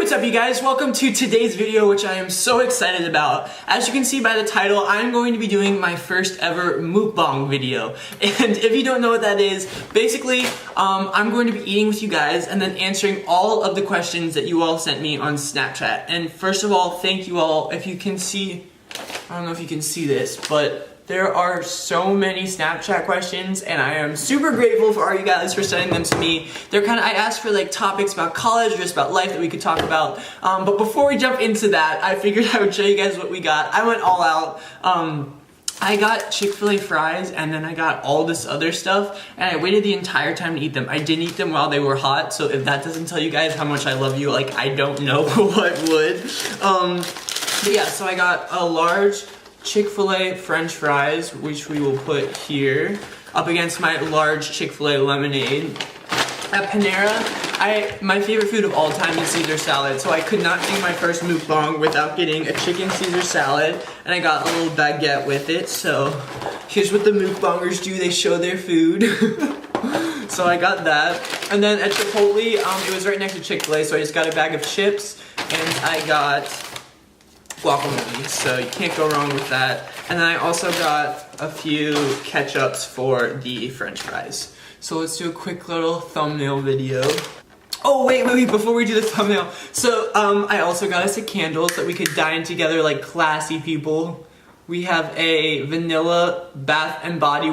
What's up, you guys? Welcome to today's video, which I am so excited about. As you can see by the title, I'm going to be doing my first ever mukbang video. And if you don't know what that is, basically, I'm going to be eating with you guys and then answering all of the questions that you all sent me on Snapchat. And first of all, thank you all. If you can see, I don't know if you can see this, but there are so many Snapchat questions, and I am super grateful for all you guys for sending them to me. I asked for like topics about college or just about life that we could talk about. But before we jump into that, I figured I would show you guys what we got. I went all out. I got Chick-fil-A fries, and then I got all this other stuff, and I waited the entire time to eat them. I didn't eat them while they were hot, so if that doesn't tell you guys how much I love you, like, I don't know what would. But yeah, so I got a large Chick-fil-A French fries, which we will put here, up against my large Chick-fil-A lemonade. At Panera, my favorite food of all time is Caesar salad, so I could not do my first mukbang without getting a chicken Caesar salad, and I got a little baguette with it, so here's what the mukbangers do, they show their food. So I got that. And then at Chipotle, it was right next to Chick-fil-A, so I just got a bag of chips, and I got guacamole, so you can't go wrong with that. And then I also got a few ketchups for the French fries. So let's do a quick little thumbnail video. Oh wait, before we do the thumbnail. So I also got us a candle so that we could dine together like classy people. We have a vanilla Bath and Body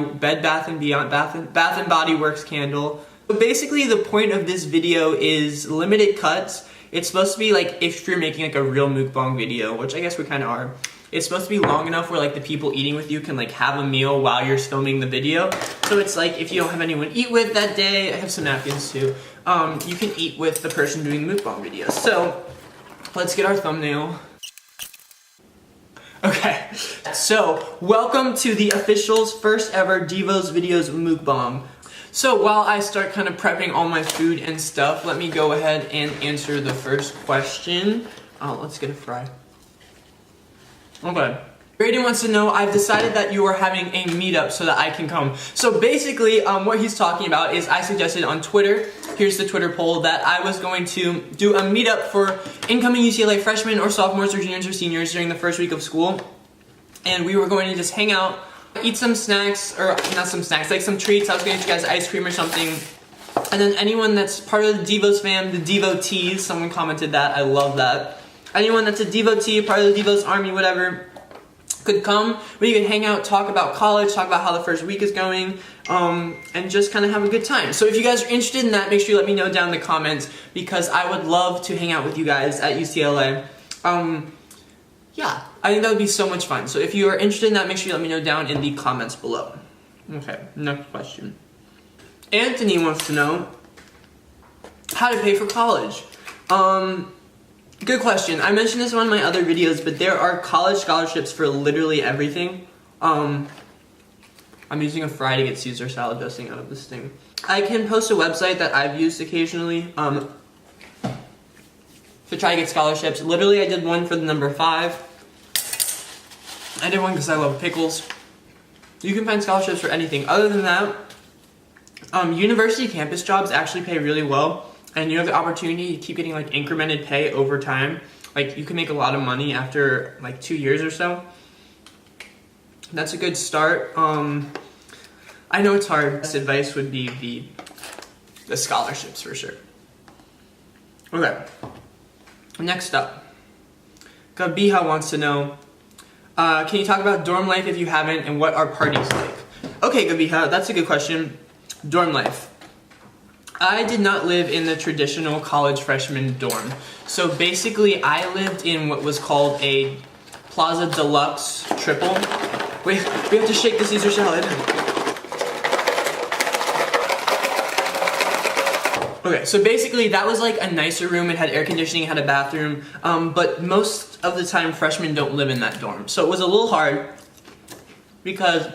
Works candle. But basically the point of this video is limited cuts. It's supposed to be like if you're making like a real mukbang video, which I guess we kind of are. It's supposed to be long enough where like the people eating with you can like have a meal while you're filming the video. So it's like if you don't have anyone to eat with that day, I have some napkins too, you can eat with the person doing the mukbang video. So let's get our thumbnail. Okay, so welcome to the official's first ever Devo's Videos mukbang. So while I start kind of prepping all my food and stuff, let me go ahead and answer the first question. Let's get a fry. Okay. Brayden wants to know, I've decided that you are having a meetup so that I can come. So basically, what he's talking about is I suggested on Twitter, here's the Twitter poll, that I was going to do a meetup for incoming UCLA freshmen or sophomores or juniors or seniors during the first week of school. And we were going to just hang out, eat some snacks, or not some snacks, like some treats. I was going to get you guys ice cream or something. And then anyone that's part of the Devos fam, the devotees, someone commented that, I love that. Anyone that's a devotee, part of the Devos army, whatever, could come. We could hang out, talk about college, talk about how the first week is going, and just kind of have a good time. So if you guys are interested in that, make sure you let me know down in the comments, because I would love to hang out with you guys at UCLA. Yeah, I think that would be so much fun. So if you are interested in that, make sure you let me know down in the comments below. Okay, next question. Anthony wants to know how to pay for college. Good question. I mentioned this in one of my other videos, but there are college scholarships for literally everything. I'm using a fry to get Caesar salad dressing out of this thing. I can post a website that I've used occasionally to try to get scholarships. Literally, I did one for the number 5. I did one because I love pickles. You can find scholarships for anything. Other than that, university campus jobs actually pay really well. And you have the opportunity to keep getting like incremented pay over time. Like you can make a lot of money after like 2 years or so. That's a good start. I know it's hard. Best advice would be the scholarships for sure. Okay. Next up, Gabiha wants to know, can you talk about dorm life if you haven't, and what are parties like? Okay, Gabiha, that's a good question. Dorm life. I did not live in the traditional college freshman dorm. So basically, I lived in what was called a Plaza Deluxe triple. Wait, we have to shake the Caesar salad. Okay, so basically that was like a nicer room. It had air conditioning, it had a bathroom, but most of the time freshmen don't live in that dorm. So it was a little hard because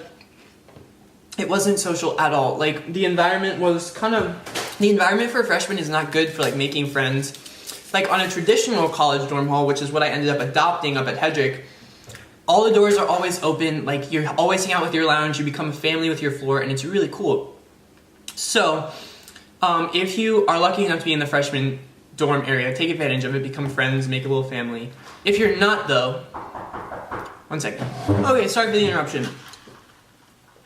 it wasn't social at all. Like the environment was the environment for freshmen is not good for like making friends. Like on a traditional college dorm hall, which is what I ended up adopting up at Hedrick, all the doors are always open, like you're always hanging out with your lounge, you become a family with your floor, and it's really cool. So, if you are lucky enough to be in the freshman dorm area, take advantage of it, become friends, make a little family. If you're not though, one second. Okay, sorry for the interruption.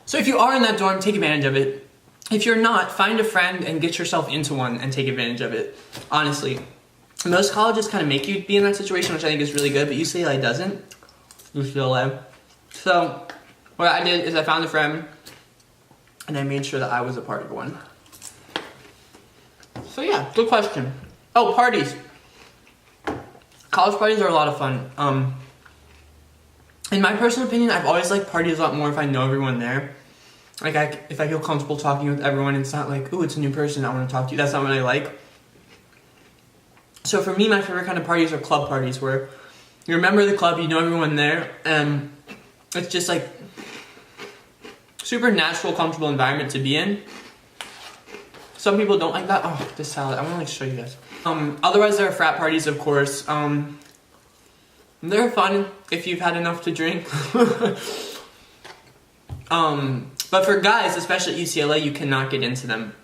So if you are in that dorm, take advantage of it. If you're not, find a friend and get yourself into one and take advantage of it. Honestly. Most colleges kind of make you be in that situation, which I think is really good, but UCLA doesn't. UCLA. So what I did is I found a friend and I made sure that I was a part of one. So yeah, good question. Oh, parties. College parties are a lot of fun. In my personal opinion, I've always liked parties a lot more if I know everyone there. Like, if I feel comfortable talking with everyone, it's not like, ooh, it's a new person, I want to talk to you. That's not what I like. So for me, my favorite kind of parties are club parties, where you're a member of the club, you know everyone there, and it's just like super natural, comfortable environment to be in. Some people don't like that. Oh, this salad, I want to like show you guys. Otherwise, there are frat parties, of course. They're fun if you've had enough to drink. But for guys, especially at UCLA, you cannot get into them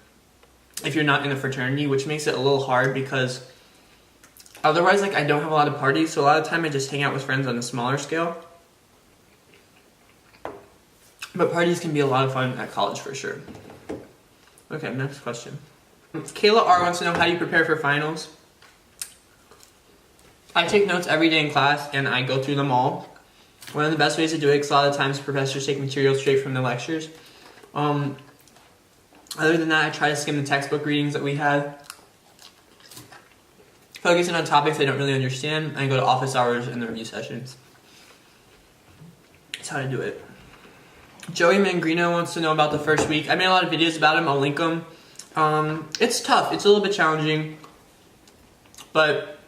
if you're not in a fraternity, which makes it a little hard because otherwise, like, I don't have a lot of parties, so a lot of time I just hang out with friends on a smaller scale. But parties can be a lot of fun at college for sure. Okay, next question. Kayla R wants to know, how do you prepare for finals? I take notes every day in class and I go through them all. One of the best ways to do it, because a lot of times professors take material straight from the lectures. Other than that, I try to skim the textbook readings that we had. Focusing on topics I don't really understand, and go to office hours and the review sessions. That's how I do it. Joey Mangrino wants to know about the first week. I made a lot of videos about him, I'll link them. It's tough, it's a little bit challenging, but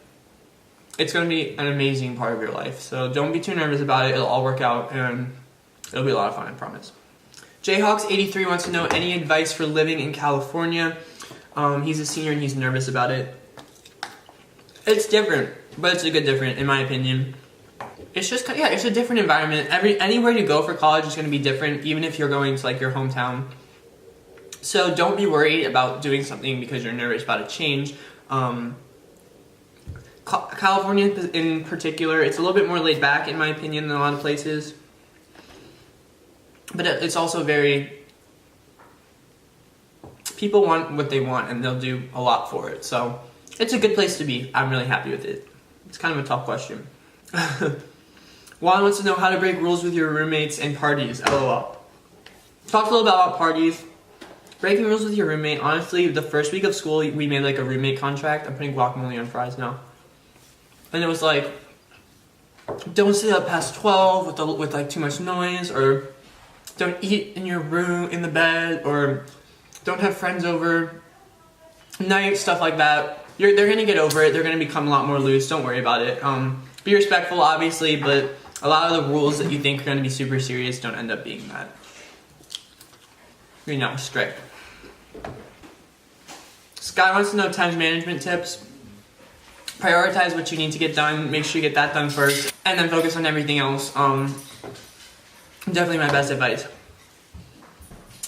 it's going to be an amazing part of your life. So don't be too nervous about it, it'll all work out, and it'll be a lot of fun, I promise. Jayhawks83 wants to know, any advice for living in California? He's a senior and he's nervous about it. It's different, but it's a good different, in my opinion. It's just, yeah, it's a different environment. Anywhere you go for college is going to be different, even if you're going to like your hometown. So don't be worried about doing something because you're nervous about a change. California in particular, it's a little bit more laid back, in my opinion, than a lot of places. But it's also very, people want what they want and they'll do a lot for it. So it's a good place to be. I'm really happy with it. It's kind of a tough question. Juan wants to know how to break rules with your roommates and parties. LOL. Talked a little bit about parties. Breaking rules with your roommate. Honestly, the first week of school, we made like a roommate contract. I'm putting guacamole on fries now. And it was like, don't stay up past 12 with like too much noise, or don't eat in your room, in the bed, or don't have friends over night, stuff like that. They're gonna get over it. They're gonna become a lot more loose. Don't worry about it. Be respectful, obviously, but a lot of the rules that you think are gonna be super serious don't end up being that. You know, strict. Sky wants to know time management tips. Prioritize what you need to get done. Make sure you get that done first, and then focus on everything else. Definitely my best advice.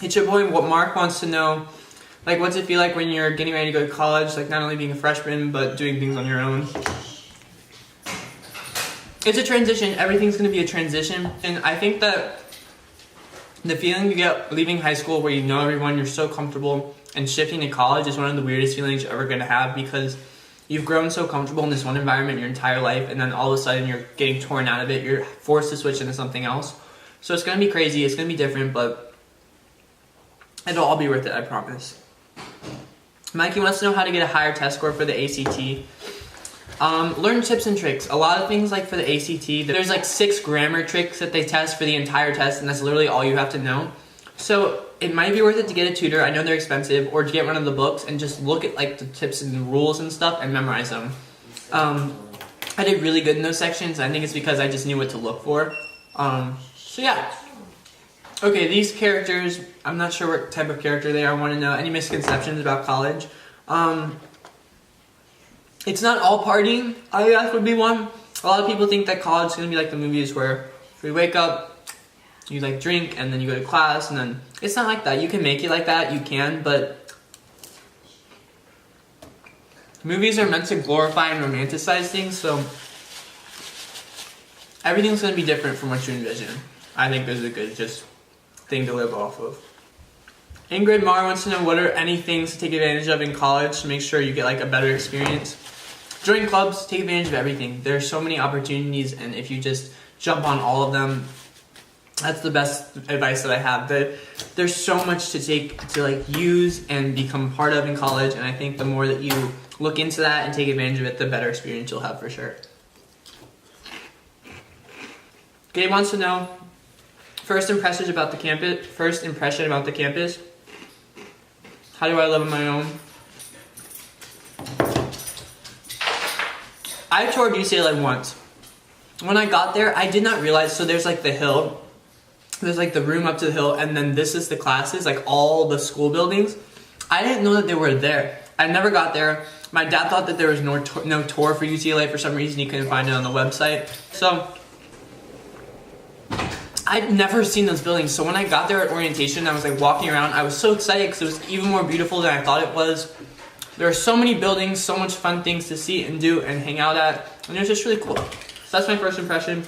It's your boy Mark wants to know, like, what's it feel like when you're getting ready to go to college? Like, not only being a freshman, but doing things on your own. It's a transition. Everything's going to be a transition. And I think that the feeling you get leaving high school where you know everyone, you're so comfortable, and shifting to college is one of the weirdest feelings you're ever going to have, because you've grown so comfortable in this one environment your entire life, and then all of a sudden you're getting torn out of it. You're forced to switch into something else. So it's going to be crazy. It's going to be different, but it'll all be worth it, I promise. Mikey wants to know how to get a higher test score for the ACT. Learn tips and tricks. A lot of things, like for the ACT, there's like 6 grammar tricks that they test for the entire test, and that's literally all you have to know. So it might be worth it to get a tutor. I know they're expensive, or to get one of the books and just look at like the tips and the rules and stuff and memorize them. I did really good in those sections. I think it's because I just knew what to look for. So yeah. Okay, these characters, I'm not sure what type of character they are. I want to know any misconceptions about college. It's not all partying, I guess would be one. A lot of people think that college is going to be like the movies where we wake up, you like drink, and then you go to class, and then it's not like that. You can make it like that, you can, but movies are meant to glorify and romanticize things, so everything's going to be different from what you envision. I think this is a good just thing to live off of. Ingrid Mar wants to know, what are any things to take advantage of in college to make sure you get like a better experience? Join clubs, take advantage of everything. There are so many opportunities, and if you just jump on all of them, that's the best advice that I have. There's so much to like use and become part of in college, and I think the more that you look into that and take advantage of it, the better experience you'll have for sure. Gabe wants to know, first impression about the campus. How do I live on my own? I toured UCLA once. When I got there, I did not realize, so there's like the hill, there's like the room up to the hill, and then this is the classes, like all the school buildings. I didn't know that they were there. I never got there. My dad thought that there was no tour for UCLA for some reason. He couldn't find it on the website. So I'd never seen those buildings. So when I got there at orientation, I was like walking around. I was so excited because it was even more beautiful than I thought it was. There are so many buildings, so much fun things to see and do and hang out at. And it was just really cool. So that's my first impression.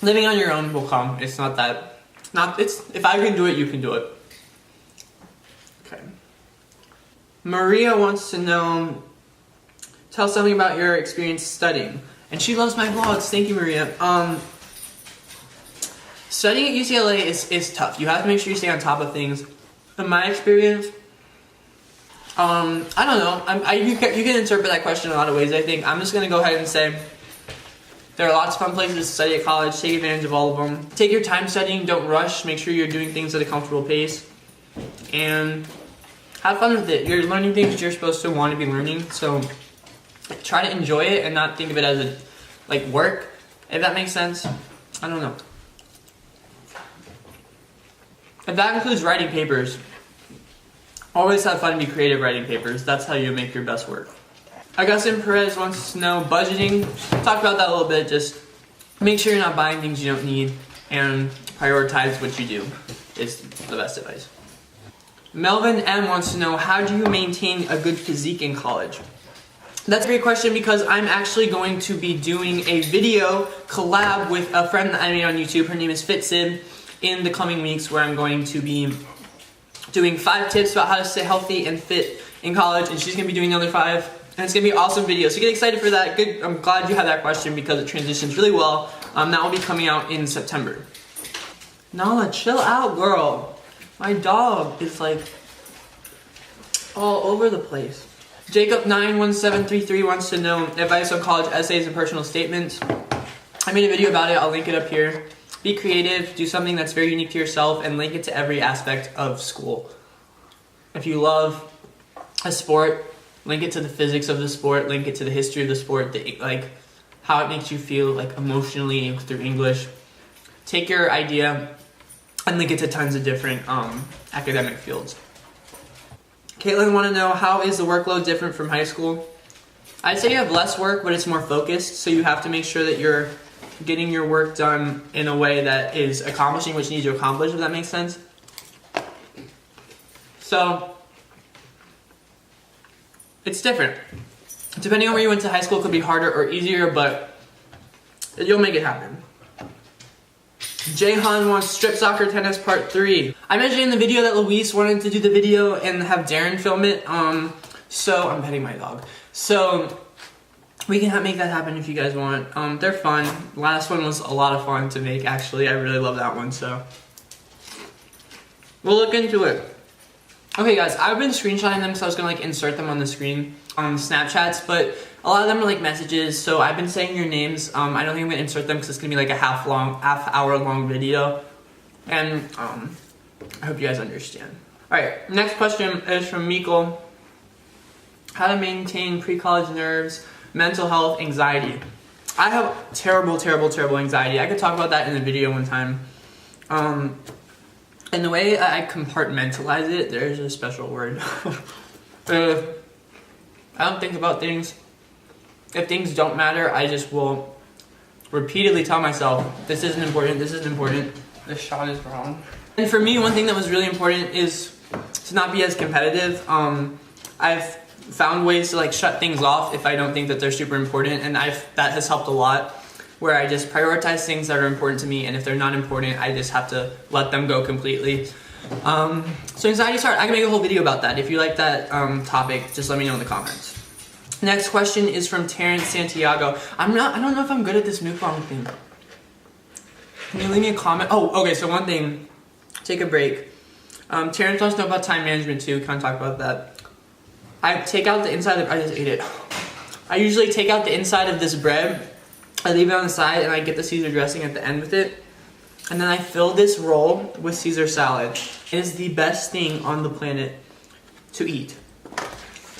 Living on your own will come. It's not that, if I can do it, you can do it. Okay. Maria wants to know, tell something about your experience studying. And she loves my vlogs. Thank you, Maria. Studying at UCLA is tough. You have to make sure you stay on top of things. In my experience, I don't know. You can interpret that question in a lot of ways, I think. I'm just going to go ahead and say there are lots of fun places to study at college. Take advantage of all of them. Take your time studying. Don't rush. Make sure you're doing things at a comfortable pace. And have fun with it. You're learning things you're supposed to want to be learning. So try to enjoy it and not think of it as like work, if that makes sense. I don't know. If that includes writing papers, always have fun and be creative writing papers. That's how you make your best work. Augustin Perez wants to know budgeting. Talk about that a little bit. Just make sure you're not buying things you don't need and prioritize what you do is the best advice. Melvin M wants to know, how do you maintain a good physique in college? That's a great question because I'm actually going to be doing a video collab with a friend that I made on YouTube. Her name is Fasten. In the coming weeks, where I'm going to be doing 5 tips about how to stay healthy and fit in college, and she's going to be doing the other 5, and it's going to be an awesome video, so get excited for that. Good. I'm glad you had that question because it transitions really well. That will be coming out in September. Nala, chill out, girl. My dog is like all over the place. Jacob91733 wants to know advice on college essays and personal statements. I made a video about it. I'll link it up here. Be creative, do something that's very unique to yourself, and link it to every aspect of school. If you love a sport, link it to the physics of the sport, link it to the history of the sport, like how it makes you feel like emotionally through English. Take your idea and link it to tons of different academic fields. Caitlin want to know, how is the workload different from high school? I'd say you have less work, but it's more focused, so you have to make sure that you're getting your work done in a way that is accomplishing what you need to accomplish, if that makes sense. So, it's different. Depending on where you went to high school, it could be harder or easier, but you'll make it happen. Jayhan wants strip soccer tennis part 3. I mentioned in the video that Luis wanted to do the video and have Darren film it. So, I'm petting my dog. So, we can make that happen if you guys want. They're fun. Last one was a lot of fun to make, actually. I really love that one, so we'll look into it. Okay, guys, I've been screenshotting them, so I was gonna like insert them on the screen on Snapchats, but a lot of them are like messages, so I've been saying your names. I don't think I'm gonna insert them because it's gonna be like a half hour long video, and I hope you guys understand. All right, next question is from Mikkel. How to maintain pre-college nerves, mental health, anxiety. I have terrible anxiety. I could talk about that in a video one time. And the way I compartmentalize it, there's a special word. I don't think about things. If things don't matter, I just will repeatedly tell myself, this isn't important, this isn't important, this shot is wrong. And for me, one thing that was really important is to not be as competitive. I've found ways to like shut things off if I don't think that they're super important, and that has helped a lot, where I just prioritize things that are important to me, and if they're not important, I just have to let them go completely. So anxiety start, I can make a whole video about that. If you like that topic, just let me know in the comments. Next question is from Terrence Santiago. I don't know if I'm good at this mukbang thing. Can you leave me a comment? Oh, okay, so one thing, take a break. Terrence wants to know about time management too, kind of talk about that. I take out the inside of, I just ate it. I usually take out the inside of this bread, I leave it on the side, and I get the Caesar dressing at the end with it. And then I fill this roll with Caesar salad. It is the best thing on the planet to eat.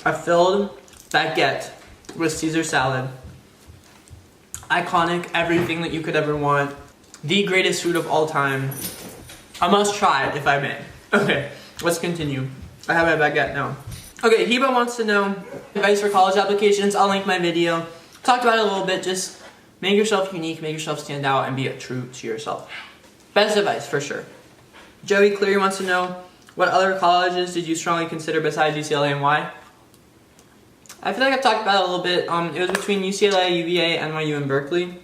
A filled baguette with Caesar salad. Iconic, everything that you could ever want. The greatest food of all time. A must try, if I may. Okay, let's continue. I have my baguette now. Okay, Heba wants to know advice for college applications. I'll link my video. Talked about it a little bit. Just make yourself unique, make yourself stand out, and be true to yourself. Best advice, for sure. Joey Cleary wants to know, what other colleges did you strongly consider besides UCLA and why? I feel like I've talked about it a little bit. It was between UCLA, UVA, NYU, and Berkeley.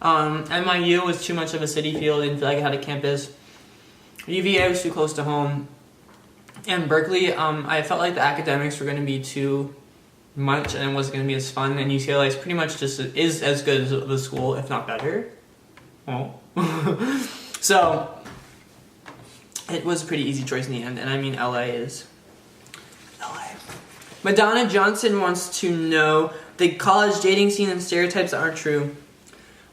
NYU was too much of a city feel. I didn't feel like it had a campus. UVA was too close to home. And Berkeley, I felt like the academics were going to be too much and it wasn't going to be as fun. And UCLA is pretty much just is as good as the school, if not better. Oh. So, it was a pretty easy choice in the end. And I mean, LA is LA. Madonna Johnson wants to know the college dating scene and stereotypes that aren't true.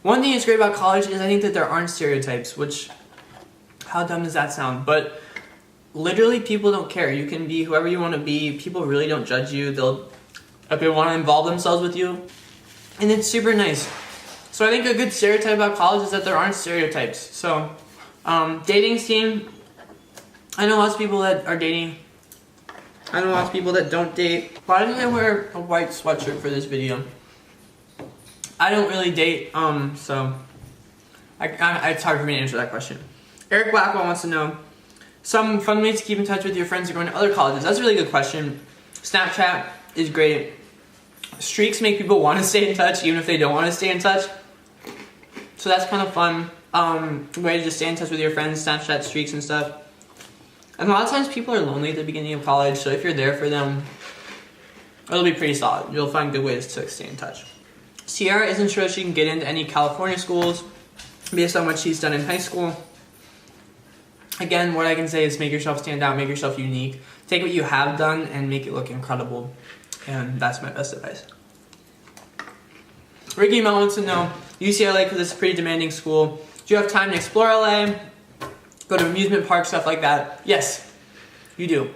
One thing that's great about college is I think that there aren't stereotypes, which, how dumb does that sound? But literally, people don't care. You can be whoever you want to be. People really don't judge you. If they want to involve themselves with you. And it's super nice. So I think a good stereotype about college is that there aren't stereotypes. So, dating scene, I know lots of people that are dating. I know lots of people that don't date. Why didn't I wear a white sweatshirt for this video? I don't really date, so it's hard for me to answer that question. Eric Blackwell wants to know, some fun ways to keep in touch with your friends who are going to other colleges. That's a really good question. Snapchat is great. Streaks make people want to stay in touch even if they don't want to stay in touch. So that's kind of fun. Way to just stay in touch with your friends, Snapchat, streaks, and stuff. And a lot of times people are lonely at the beginning of college, so if you're there for them, it'll be pretty solid. You'll find good ways to stay in touch. Sierra isn't sure she can get into any California schools based on what she's done in high school. Again, what I can say is make yourself stand out, make yourself unique. Take what you have done and make it look incredible. And that's my best advice. Ricky Mel wants to know, UCLA, because it's a pretty demanding school. Do you have time to explore LA? Go to amusement parks, stuff like that? Yes, you do.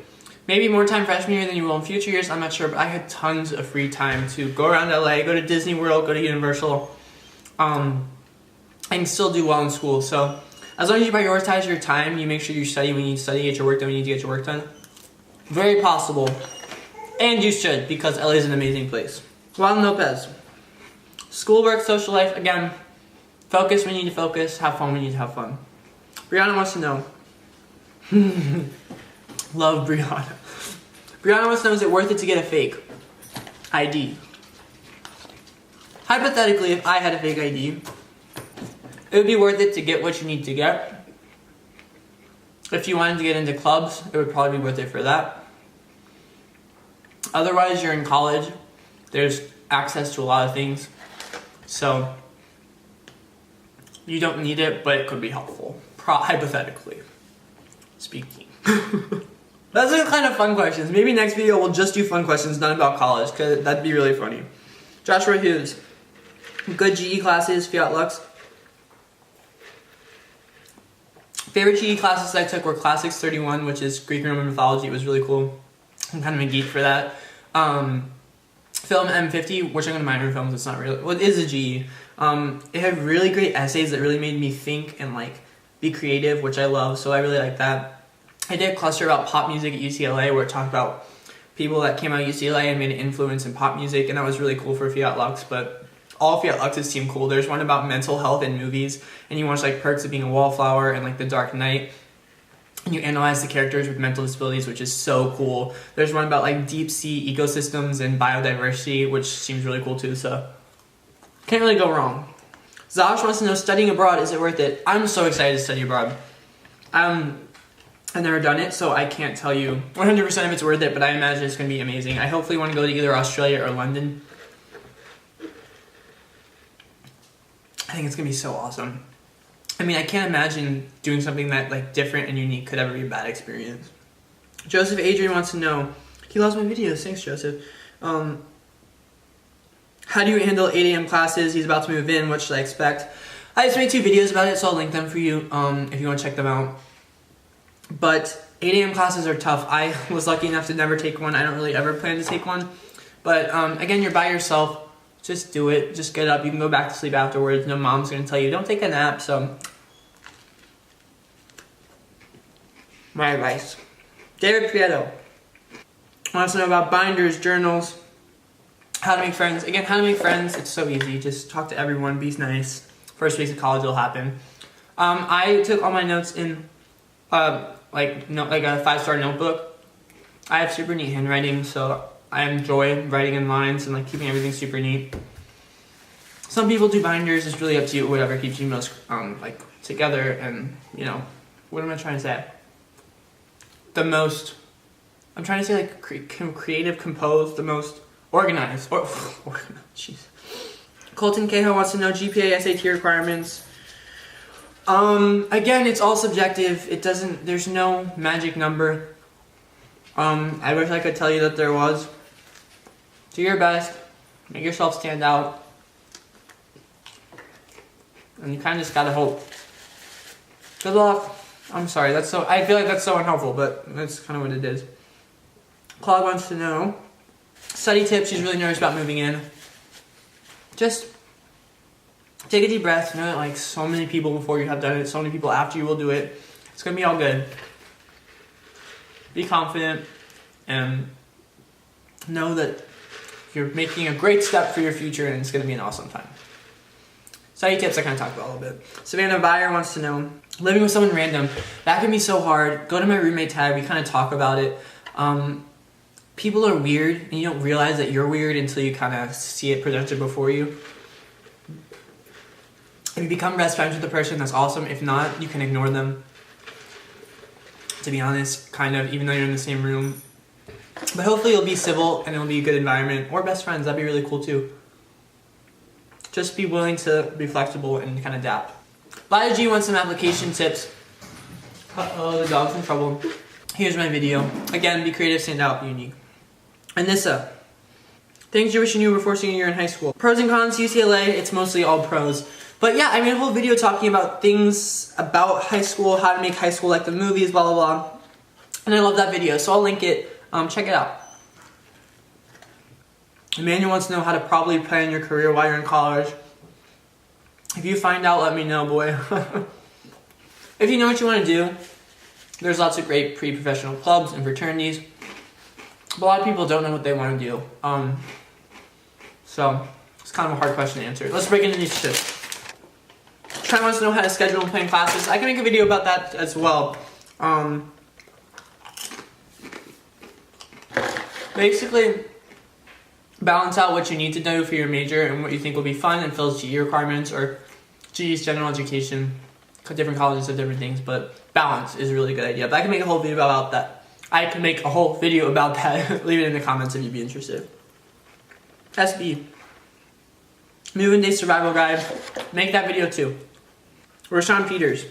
Maybe more time freshman year than you will in future years, I'm not sure, but I had tons of free time to go around LA, go to Disney World, go to Universal, and still do well in school. So as long as you prioritize your time, you make sure you study when you need to study, get your work done when you need to get your work done. Very possible. And you should, because LA is an amazing place. Juan Lopez. Schoolwork, social life, again, focus when you need to focus, have fun when you need to have fun. Brianna wants to know. Love Brianna. Brianna wants to know, is it worth it to get a fake ID? Hypothetically, if I had a fake ID, it would be worth it to get what you need to get. If you wanted to get into clubs, it would probably be worth it for that. Otherwise, you're in college. There's access to a lot of things. So, you don't need it, but it could be helpful. Hypothetically speaking. Those are kind of fun questions. Maybe next video we'll just do fun questions, not about college, because that'd be really funny. Joshua Hughes. Good GE classes, Fiat Lux. Favorite GE classes I took were Classics 31, which is Greek and Roman mythology. It was really cool. I'm kind of a geek for that. Film M50, which I'm going to minor in films, it's not really, well, it is a GE. It had really great essays that really made me think and like be creative, which I love, so I really like that. I did a cluster about pop music at UCLA where it talked about people that came out of UCLA and made an influence in pop music, and that was really cool for Fiat Lux, but all Fiat Luxes seem cool. There's one about mental health in movies, and you watch like Perks of Being a Wallflower and like The Dark Knight. and you analyze the characters with mental disabilities, which is so cool. There's one about like deep sea ecosystems and biodiversity, which seems really cool too, so can't really go wrong. Zosh wants to know, studying abroad, is it worth it? I'm so excited to study abroad. I've never done it, so I can't tell you 100% if it's worth it, but I imagine it's going to be amazing. I hopefully want to go to either Australia or London. I think it's going to be so awesome. I mean, I can't imagine doing something that like different and unique could ever be a bad experience. Joseph Adrian wants to know, he loves my videos. Thanks, Joseph. How do you handle 8 a.m. classes? He's about to move in. What should I expect? I just made 2 videos about it, so I'll link them for you if you want to check them out. But 8 a.m. classes are tough. I was lucky enough to never take one. I don't really ever plan to take one. But again, you're by yourself. Just do it. Just get up. You can go back to sleep afterwards. No mom's going to tell you, don't take a nap. So, my advice. David Prieto wants to know about binders, journals, how to make friends. Again, how to make friends. It's so easy. Just talk to everyone. Be nice. First weeks of college will happen. I took all my notes in like a 5-star notebook. I have super neat handwriting, so I enjoy writing in lines and like keeping everything super neat. Some people do binders. It's really up to you. Whatever keeps you most like together, and you know, what am I trying to say? The most. I'm trying to say like creative, composed, the most organized. Or jeez. Colton Cahill wants to know GPA, SAT requirements. Again, it's all subjective. It doesn't. There's no magic number. I wish I could tell you that there was. Do your best, make yourself stand out, and you kind of just gotta hope. Good luck. I'm sorry, I feel like that's so unhelpful, but that's kind of what it is. Claude wants to know, study tips. She's really nervous about moving in. Just take a deep breath. Know that like so many people before you have done it, so many people after you will do it. It's gonna be all good. Be confident and know that you're making a great step for your future, and it's going to be an awesome time. Study tips I kind of talked about a little bit. Savannah Byer wants to know, living with someone random, that can be so hard. Go to my roommate tag. We kind of talk about it. People are weird, and you don't realize that you're weird until you kind of see it presented before you. If you become best friends with the person, that's awesome. If not, you can ignore them. To be honest, kind of, even though you're in the same room. But hopefully you'll be civil and it'll be a good environment. Or best friends, that'd be really cool too. Just be willing to be flexible and kind of adapt. Lila G wants some application tips. Uh-oh, the dog's in trouble. Here's my video. Again, be creative, stand out, be unique. Anissa, things you're wishing you were before senior year in high school. Pros and cons, UCLA, it's mostly all pros. But yeah, I made a whole video talking about things about high school, how to make high school like the movies, blah, blah, blah. And I love that video, so I'll link it. Check it out. Emmanuel wants to know how to probably plan your career while you're in college. If you find out, let me know, boy. If you know what you want to do, there's lots of great pre-professional clubs and fraternities. But a lot of people don't know what they want to do. So it's kind of a hard question to answer. Let's break into these tips. Trent wants to know how to schedule and plan classes. I can make a video about that as well. Basically, balance out what you need to do for your major and what you think will be fun and fills GE requirements, or GE's general education. Different colleges have different things, but balance is a really good idea. But I can make a whole video about that. Leave it in the comments if you'd be interested. SB. Move-in day survival guide. Make that video too. Rashawn Peters.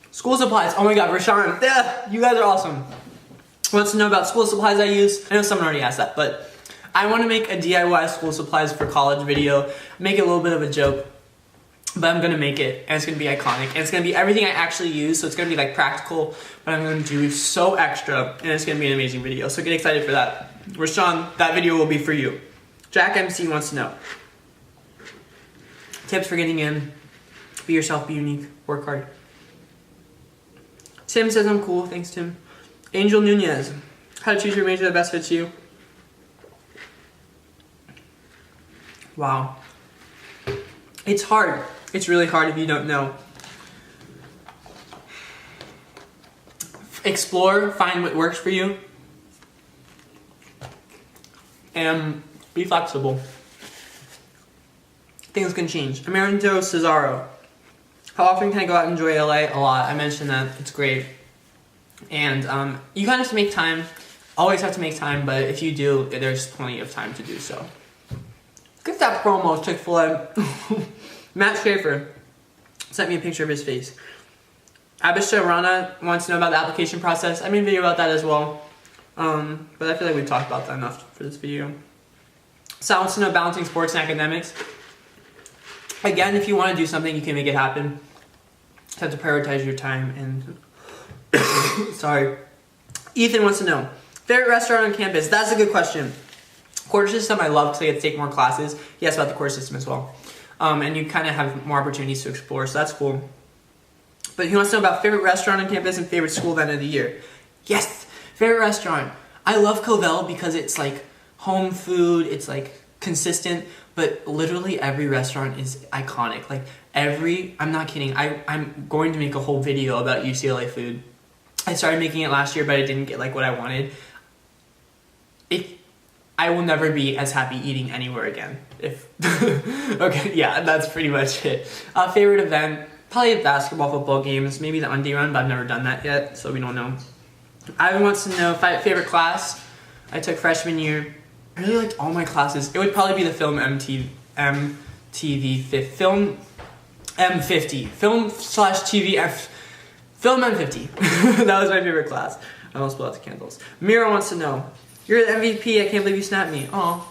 School supplies. Oh my god, Rashawn. Yeah, you guys are awesome. Wants to know about school supplies I use. I know someone already asked that, but I want to make a DIY school supplies for college video. Make it a little bit of a joke, but I'm going to make it, and it's going to be iconic, and it's going to be everything I actually use, so it's going to be like practical, but I'm going to do so extra, and it's going to be an amazing video, so get excited for that. Rashawn, that video will be for you. Jack MC wants to know. Tips for getting in. Be yourself, be unique, work hard. Tim says I'm cool. Thanks, Tim. Angel Nunez. How to choose your major that best fits you. Wow. It's hard. It's really hard if you don't know. explore, find what works for you, and be flexible. Things can change. Emerindo Cesaro. How often can I go out and enjoy LA? A lot. I mentioned that. It's great. And you kind of have to make time. Always have to make time, but if you do, there's plenty of time to do so. Get that promo, Chick-fil-A. Matt Schaefer sent me a picture of his face. Abisha Rana wants to know about the application process. I made a video about that as well. But I feel like we've talked about that enough for this video. Sal wants to know balancing sports and academics. Again, if you want to do something, you can make it happen. Just have to prioritize your time and... Sorry. Ethan wants to know, favorite restaurant on campus? That's a good question. Quarter system I love because I get to take more classes. He asked about the quarter system as well. And you kind of have more opportunities to explore, so that's cool. But he wants to know about favorite restaurant on campus and favorite school event of the year. Yes! Favorite restaurant. I love Covell because it's like home food, it's like consistent, but literally every restaurant is iconic. Like I'm not kidding, I'm going to make a whole video about UCLA food. I started making it last year, but I didn't get like what I wanted. I will never be as happy eating anywhere again. Okay, yeah, that's pretty much it. Favorite event, probably basketball, football games, maybe the Undie Run, but I've never done that yet, so we don't know. Ivan wants to know favorite class I took freshman year. I really liked all my classes. It would probably be the film MTV film M50. Film M50. That was my favorite class. I almost blew out the candles. Mira wants to know, you're the MVP, I can't believe you snapped me. Aw.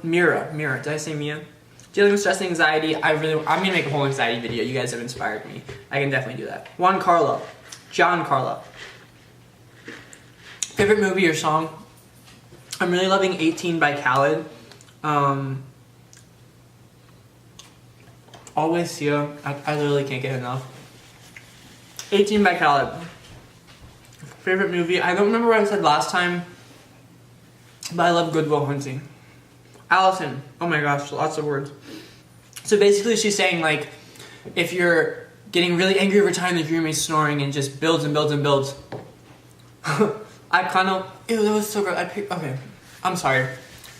Mira, did I say Mia? Dealing with stress and anxiety, I'm gonna make a whole anxiety video. You guys have inspired me. I can definitely do that. John Carlo. Favorite movie or song? I'm really loving 18 by Khaled. Always Sia. I literally can't get enough. 18 by Khaled. Favorite movie? I don't remember what I said last time, but I love Good Will Hunting. Allison. Oh my gosh, lots of words. So basically she's saying like, if you're getting really angry over time, that your roommate's snoring and just builds and builds and builds. I kind of, ew, that was so gross. Okay, I'm sorry.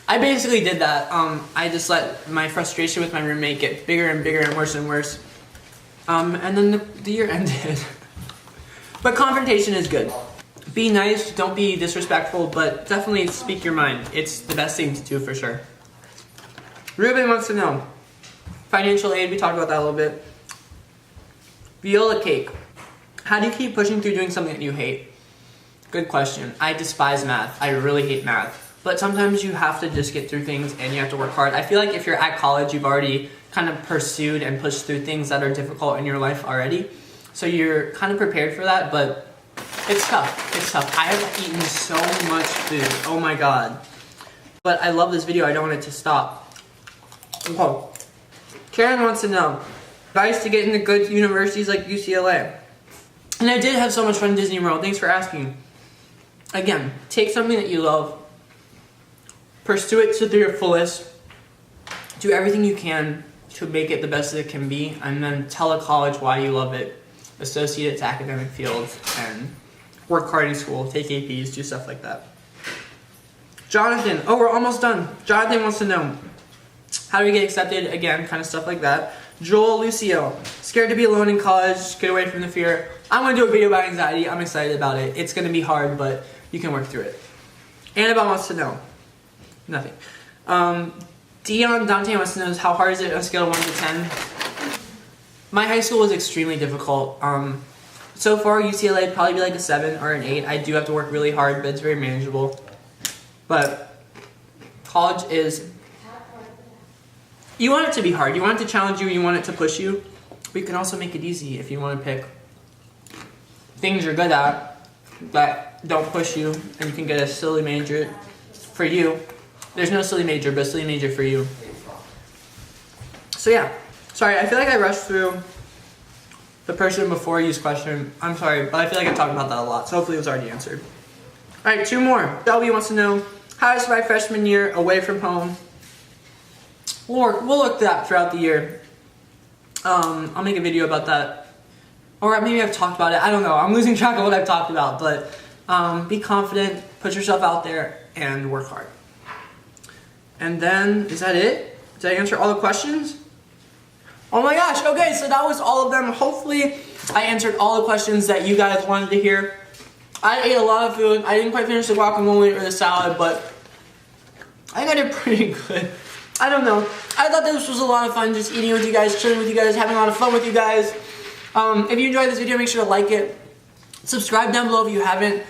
I basically did that. I just let my frustration with my roommate get bigger and bigger and worse and worse. And then the year ended. But confrontation is good. Be nice, don't be disrespectful, but definitely speak your mind. It's the best thing to do for sure. Ruben wants to know, financial aid, we talked about that a little bit. Viola cake. How do you keep pushing through doing something that you hate? Good question. I despise math. I really hate math. But sometimes you have to just get through things and you have to work hard. I feel like if you're at college, you've already kind of pursued and pushed through things that are difficult in your life already. So you're kind of prepared for that, but it's tough. It's tough. I have eaten so much food. Oh my god. But I love this video. I don't want it to stop. Okay. Karen wants to know, advice to get into good universities like UCLA. And I did have so much fun in Disney World. Thanks for asking. Again, take something that you love, pursue it to your fullest, do everything you can to make it the best that it can be, and then tell a college why you love it, associate it to academic fields, and work hard in school, take APs, do stuff like that. Jonathan, oh, we're almost done. Jonathan wants to know, how do we get accepted? Again, kind of stuff like that. Joel Lucio, scared to be alone in college, get away from the fear. I'm going to do a video about anxiety. I'm excited about it. It's going to be hard, but you can work through it. Annabelle wants to know. Nothing. Dion Dante wants to know, how hard is it on a scale of 1 to 10? My high school was extremely difficult. So far, UCLA would probably be like a 7 or an 8. I do have to work really hard, but it's very manageable. But college is... You want it to be hard. You want it to challenge you. You want it to push you. But you can also make it easy if you want to pick things you're good at that don't push you, and you can get a silly major for you. There's no silly major, but a silly major for you. So yeah. Sorry, I feel like I rushed through the person before you's question. I'm sorry, but I feel like I talked about that a lot, so hopefully it was already answered. Alright, 2 more. Shelby wants to know, how to survive freshman year away from home. We'll look at that throughout the year. I'll make a video about that Or maybe I've talked about it. I don't know. I'm losing track of what I've talked about. But be confident, put yourself out there, and work hard. And then, is that it? Did I answer all the questions? Oh my gosh, okay, so that was all of them. Hopefully, I answered all the questions that you guys wanted to hear. I ate a lot of food. I didn't quite finish the guacamole or the salad, but I think I did pretty good. I don't know. I thought this was a lot of fun, just eating with you guys, chilling with you guys, having a lot of fun with you guys. If you enjoyed this video, make sure to like it. Subscribe down below if you haven't.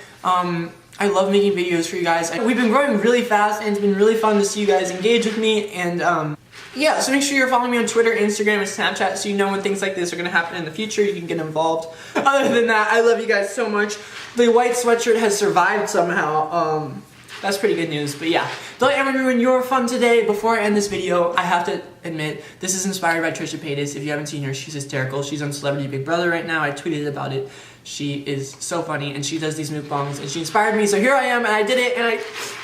I love making videos for you guys. We've been growing really fast, and it's been really fun to see you guys engage with me. And yeah, so make sure you're following me on Twitter, Instagram, and Snapchat so you know when things like this are going to happen in the future. You can get involved. Other than that, I love you guys so much. The white sweatshirt has survived somehow. That's pretty good news. But yeah, don't ever ruin your fun today. Before I end this video, I have to admit, this is inspired by Trisha Paytas. If you haven't seen her, she's hysterical. She's on Celebrity Big Brother right now. I tweeted about it. She is so funny, and she does these mukbangs, and she inspired me. So here I am, and I did it, and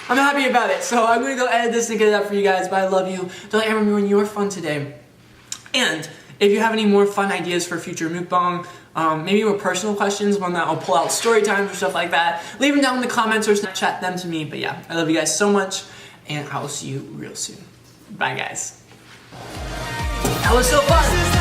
I'm happy about it. So I'm going to go edit this and get it up for you guys, but I love you. Don't ever ruin your fun today. And if you have any more fun ideas for future mukbang, maybe more personal questions, one that I'll pull out story times or stuff like that, leave them down in the comments or Snapchat them to me. But yeah, I love you guys so much, and I will see you real soon. Bye, guys. That was so fun.